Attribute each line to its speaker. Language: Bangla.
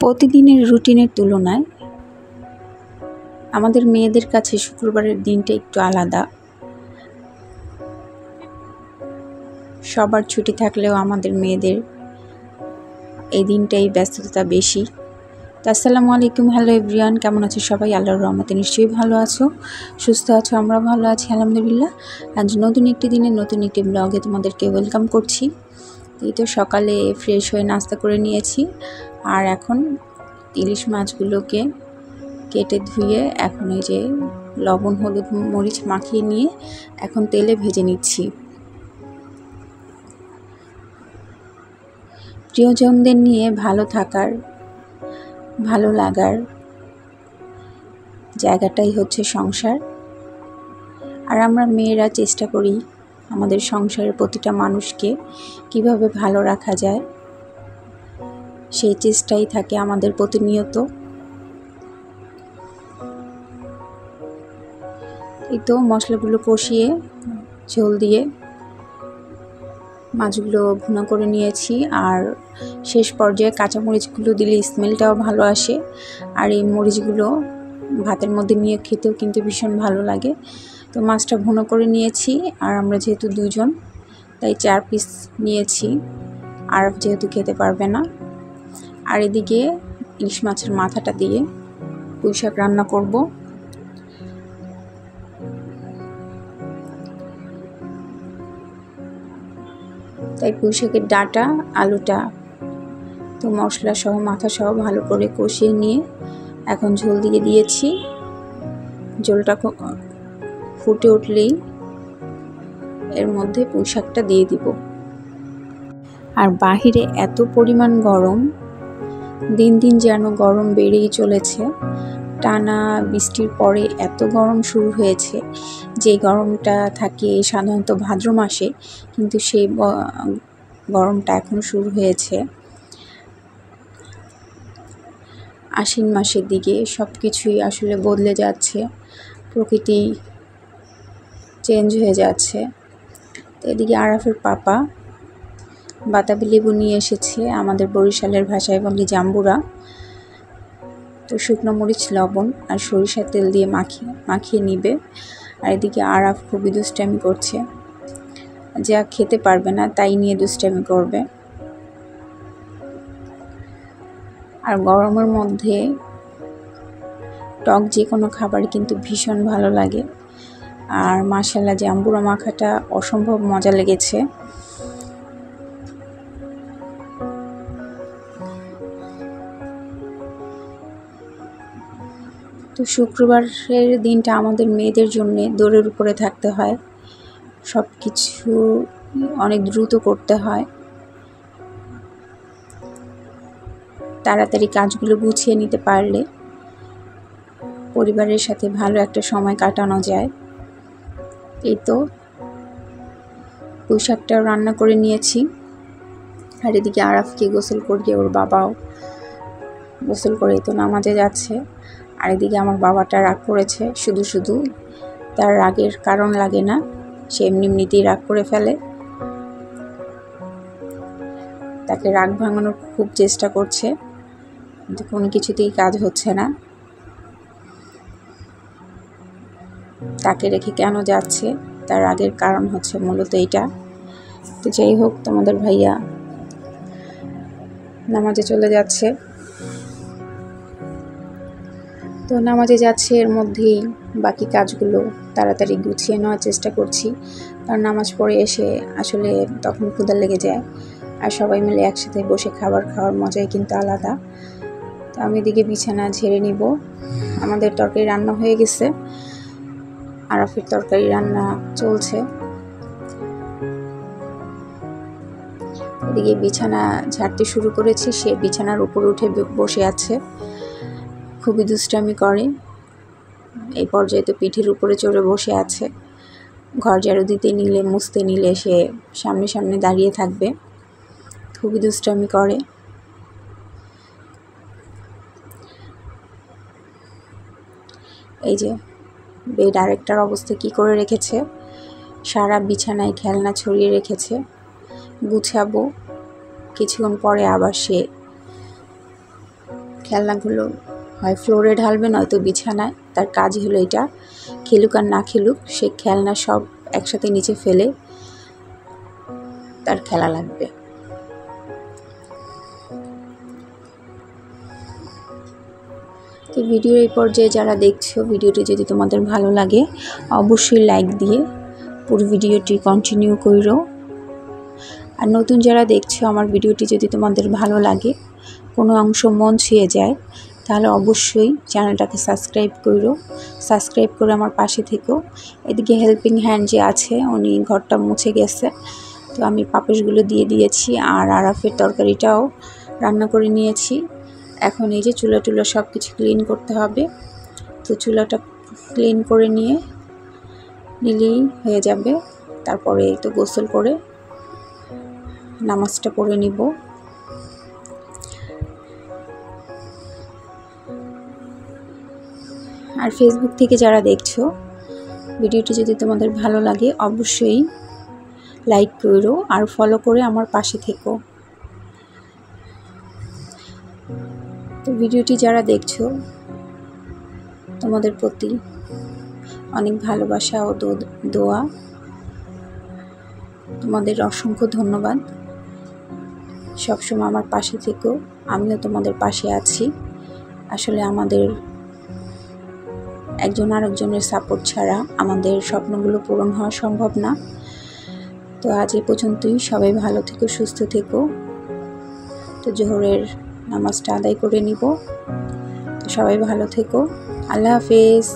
Speaker 1: প্রতিদিনের রুটিনের তুলনায় আমাদের মেয়েদের কাছে শুক্রবারের দিনটা একটু আলাদা। সবার ছুটি থাকলেও আমাদের মেয়েদের এই দিনটাই ব্যস্ততা বেশি। তো আসসালামু আলাইকুম, হ্যালো এভরিওয়ান, কেমন আছো সবাই? আল্লাহর রহমতে নিশ্চয়ই ভালো আছো, সুস্থ আছো। আমরা ভালো আছি আলহামদুলিল্লাহ। আজ নতুন একটি দিনে নতুন একটি ব্লগে তোমাদেরকে ওয়েলকাম করছি। এই তো সকালে ফ্রেশ হয়ে নাস্তা করে নিয়েছি, আর এখন ইলিশ মাছগুলোকে কেটে ধুয়ে এখন এই যে লবণ হলুদ মরিচ মাখিয়ে নিয়ে এখন তেলে ভেজে নিচ্ছি। প্রিয়জনদের নিয়ে ভালো থাকার, ভালো লাগার জায়গাটাই হচ্ছে সংসার। আর আমরা মেয়েরা চেষ্টা করি আমাদের সংসারের প্রতিটা মানুষকে কিভাবে ভালো রাখা যায়, সেই চেষ্টাই থাকে আমাদের প্রতিনিয়ত। এই তো মশলাগুলো কষিয়ে ঝোল দিয়ে মাছগুলো ভুনা করে নিয়েছি, আর শেষ পর্যায়ে কাঁচামরিচগুলো দিলে স্মেলটাও ভালো আসে, আর এই মরিচগুলো ভাতের মধ্যে নিয়ে খেতেও কিন্তু ভীষণ ভালো লাগে। তো মাছটা ভুনা করে নিয়েছি, আর আমরা যেহেতু দুজন তাই 4 পিস নিয়েছি, আর যেহেতু খেতে পারবে না। আর এদিকে ইলিশ মাছের মাথাটা দিয়ে পুঁই শাক রান্না করব। তাই পুঁই শাকের ডাঁটা আলুটা তো মশলা সহ মাথা সহ ভালো করে কষিয়ে নিয়ে এখন ঝোল দিয়ে দিয়েছি। ঝোলটা ফুটে উঠলেই এর মধ্যে পুঁই শাকটা দিয়ে দিব। আর বাহিরে এত পরিমাণ গরম, দিন দিন যেন গরম বেড়েই চলেছে। টানা বৃষ্টির পরে এত গরম শুরু হয়েছে, যে গরমটা থাকে সাধারণত ভাদ্র মাসে, কিন্তু সেই গরমটা এখন শুরু হয়েছে আশ্বিন মাসের দিকে। সব কিছুই আসলে বদলে যাচ্ছে, প্রকৃতি চেঞ্জ হয়ে যাচ্ছে। তো এদিকে আরাফের পাপা বাতাবি লেবু নিয়ে এসেছে, আমাদের বরিশালের ভাষায় বলি জাম্বুরা। তো শুকনো মরিচ লবণ আর সরিষার তেল দিয়ে মাখিয়ে নিবে। আর এদিকে আরাফ খুবই দুষ্টামি করছে, যা খেতে পারবে না তাই নিয়ে দুষ্টামি করবে। আর গরমের মধ্যে টক যে কোনো খাবার কিন্তু ভীষণ ভালো লাগে। আর মাশাআল্লাহ জাম্বুরা মাখাটা অসম্ভব মজা লেগেছে। তো শুক্রবারের দিনটা আমাদের মেয়েদের জন্য দৌড়ের উপরে থাকতে হয়, সব কিছু অনেক দ্রুত করতে হয়, তাড়াতাড়ি কাজগুলো গুছিয়ে নিতে পারলে পরিবারের সাথে ভালো একটা সময় কাটানো যায়। এই তো পুঁই শাকটাও রান্না করে নিয়েছি, আর এদিকে আরাফকে গোসল করিয়ে ওর বাবাও গোসল করে তো নামাজে যাচ্ছে। আর এদিকে আমার বাবাটা রাগ করেছে, শুধু শুধু, তার রাগের কারণ লাগে না, সে এমনিতেই রাগ করে ফেলে। তাকে রাগ ভাঙানোর খুব চেষ্টা করছে, কিন্তু কোনো কিছুতেই কাজ হচ্ছে না। তাকে রেখে কেন যাচ্ছে, তার রাগের কারণ হচ্ছে মূলত এইটা। তো যাই হোক, তোমাদের ভাইয়া নামাজে চলে যাচ্ছে। তো নামাজে যাচ্ছে, এর মধ্যেই বাকি কাজগুলো তাড়াতাড়ি গুছিয়ে নেওয়ার চেষ্টা করছি, কারণ নামাজ পড়ে এসে আসলে তখন ক্ষুধা লেগে যায়, আর সবাই মিলে একসাথে বসে খাবার খাওয়ার মজাই কিন্তু আলাদা। তো আমি এদিকে বিছানা ঝেড়ে নিব। আমাদের তরকারি রান্না হয়ে গেছে, আরাফের তরকারি রান্না চলছে। এদিকে বিছানা ঝাড়তে শুরু করেছি, সে বিছানার উপর উঠে বসে আছে, খুবই দুষ্টামি করে। এই পর্যায়ে তো পিঠের উপরে চড়ে বসে আছে। ঘর ঝাড়ু দিতে নিলে, মুছতে নিলে সে সামনে সামনে দাঁড়িয়ে থাকবে, খুবই দুষ্টামি করে। এই যে বেড আরেকটার অবস্থা কি করে রেখেছে, সারা বিছানায় খেলনা ছড়িয়ে রেখেছে। গুছাবো কিছুক্ষণ পরে, আবার সে খেলনাগুলো হয় ফ্লোরে ঢালবে, নয়তো বিছানায়। তার কাজ হলো এটা, খেলুক আর না খেলুক, সে খেলনা সব একসাথে নিচে ফেলে তার খেলা লাগবে। তো ভিডিও এই পর্যায়ে যারা দেখছো, ভিডিওটি যদি তোমাদের ভালো লাগে অবশ্যই লাইক দিয়ে পুরো ভিডিওটি কন্টিনিউ করো। আর নতুন যারা দেখছো, আমার ভিডিওটি যদি তোমাদের ভালো লাগে, কোনো অংশ মন ছুঁয়ে যায়, তাহলে অবশ্যই চ্যানেলটাকে সাবস্ক্রাইব করো। সাবস্ক্রাইব করে আমার পাশে থেকো। এদিকে হেল্পিং হ্যান্ড যে আছে, উনি ঘরটা মুছে গেছে, তো আমি পাপোশগুলো দিয়ে দিয়েছি। আর আরাফের তরকারিটাও রান্না করে নিয়েছি। এখন এই যে চুলা টুলা সব কিছু ক্লিন করতে হবে। তো চুলাটা ক্লিন করে নিলেই হয়ে যাবে। তারপরে তো গোসল করে নামাজটা পড়ে নিব। আর ফেসবুক থেকে যারা দেখছো, ভিডিওটি যদি তোমাদের ভালো লাগে অবশ্যই লাইক করো আর ফলো করে আমার পাশে থেকো। তো ভিডিওটি যারা দেখছো, তোমাদের প্রতি অনেক ভালোবাসা ও দোয়া। তোমাদের অসংখ্য ধন্যবাদ। সবসময় আমার পাশে থেকো, আমিও তোমাদের পাশে আছি। আসলে আমাদের একজন আরেকজনের সাপোর্ট ছাড়া আমাদের স্বপ্নগুলো পূরণ হওয়া সম্ভব না। তো আজ এই পর্যন্তই। সবাই ভালো থেকো, সুস্থ থেকো। তো জোহরের নামাজটা আদায় করে নিব। তো সবাই ভালো থেকো। আল্লাহ হাফেজ।